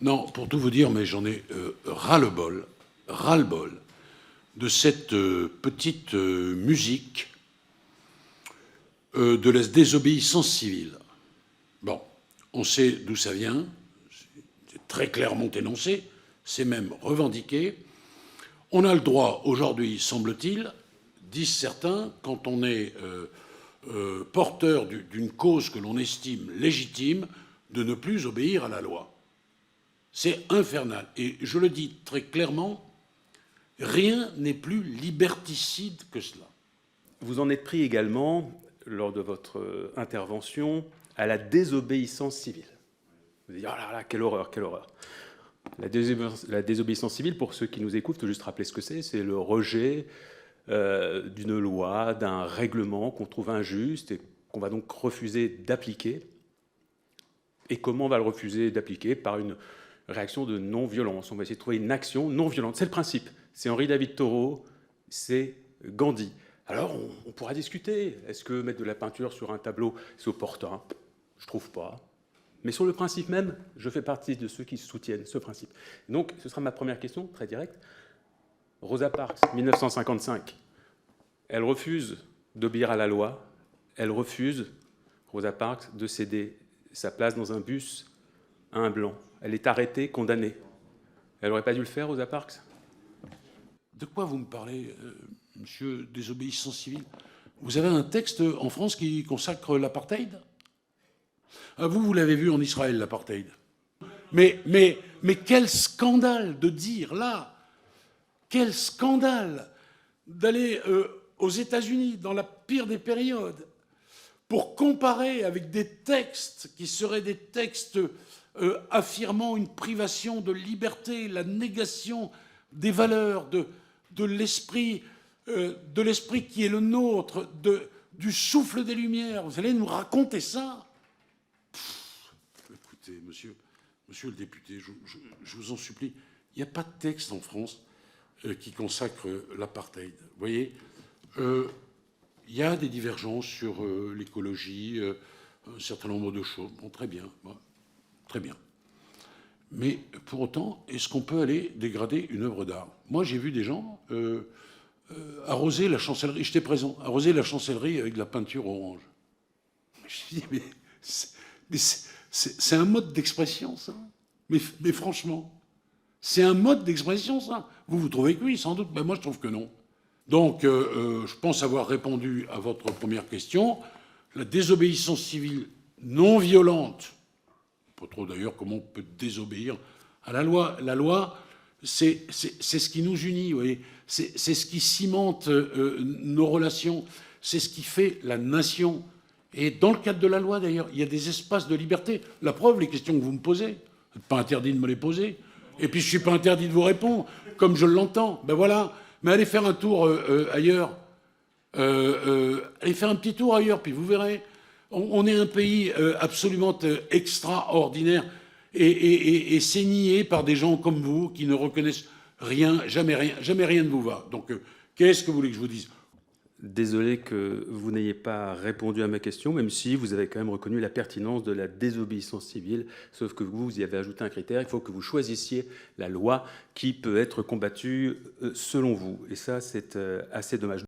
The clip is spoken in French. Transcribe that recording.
Non, pour tout vous dire, mais j'en ai ras-le-bol de cette petite musique de la désobéissance civile. Bon, on sait d'où ça vient, c'est très clairement énoncé, c'est même revendiqué. On a le droit aujourd'hui, semble-t-il, disent certains, quand on est porteur d'une cause que l'on estime légitime, de ne plus obéir à la loi. C'est infernal. Et je le dis très clairement, rien n'est plus liberticide que cela. Vous en êtes pris également, lors de votre intervention, à la désobéissance civile. Vous dites, oh là là, quelle horreur, quelle horreur. La désobéissance civile, pour ceux qui nous écoutent, il faut juste rappeler ce que c'est le rejet d'une loi, d'un règlement qu'on trouve injuste et qu'on va donc refuser d'appliquer. Et comment on va le refuser d'appliquer? Par une réaction de non-violence. On va essayer de trouver une action non-violente. C'est le principe. C'est Henri David Thoreau, c'est Gandhi. Alors, on pourra discuter. Est-ce que mettre de la peinture sur un tableau, c'est opportun? Je trouve pas. Mais sur le principe même, je fais partie de ceux qui soutiennent ce principe. Donc, ce sera ma première question, très directe. Rosa Parks, 1955, elle refuse d'obéir à la loi. Elle refuse, Rosa Parks, de céder sa place dans un bus à un blanc. Elle est arrêtée, condamnée. Elle n'aurait pas dû le faire, Rosa Parks? De quoi vous me parlez, monsieur désobéissance civile? Vous avez un texte en France qui consacre l'apartheid? Vous l'avez vu en Israël, l'apartheid. Mais quel scandale de dire là, quel scandale d'aller aux États-Unis dans la pire des périodes pour comparer avec des textes qui seraient des textes affirmant une privation de liberté, la négation des valeurs, de l'esprit qui est le nôtre, du souffle des Lumières. Vous allez nous raconter ça? Écoutez, monsieur le député, je vous en supplie, il n'y a pas de texte en France qui consacre l'apartheid. Vous voyez, il y a des divergences sur l'écologie, un certain nombre de choses. Bon, très bien, bon, très bien. Mais pour autant, est-ce qu'on peut aller dégrader une œuvre d'art? Moi, j'ai vu des gens arroser la chancellerie, j'étais présent, arroser la chancellerie avec de la peinture orange. Je dis, mais c'est un mode d'expression, ça. Mais franchement, c'est un mode d'expression, ça. Vous trouvez que oui, sans doute. Ben moi, je trouve que non. Donc, je pense avoir répondu à votre première question. La désobéissance civile non violente, pas trop d'ailleurs comment on peut désobéir à la loi. La loi, c'est ce qui nous unit, vous voyez. C'est ce qui cimente nos relations. C'est ce qui fait la nation. Et dans le cadre de la loi, d'ailleurs, il y a des espaces de liberté. La preuve, les questions que vous me posez, vous n'êtes pas interdit de me les poser. Et puis, je ne suis pas interdit de vous répondre, comme je l'entends. Ben voilà. Mais allez faire un tour ailleurs. Allez faire un petit tour ailleurs, puis vous verrez. On est un pays absolument extraordinaire et c'est nié par des gens comme vous qui ne reconnaissent rien, jamais rien ne vous va. Donc, qu'est-ce que vous voulez que je vous dise? Désolé que vous n'ayez pas répondu à ma question, même si vous avez quand même reconnu la pertinence de la désobéissance civile, sauf que vous y avez ajouté un critère, il faut que vous choisissiez la loi qui peut être combattue selon vous. Et ça, c'est assez dommage.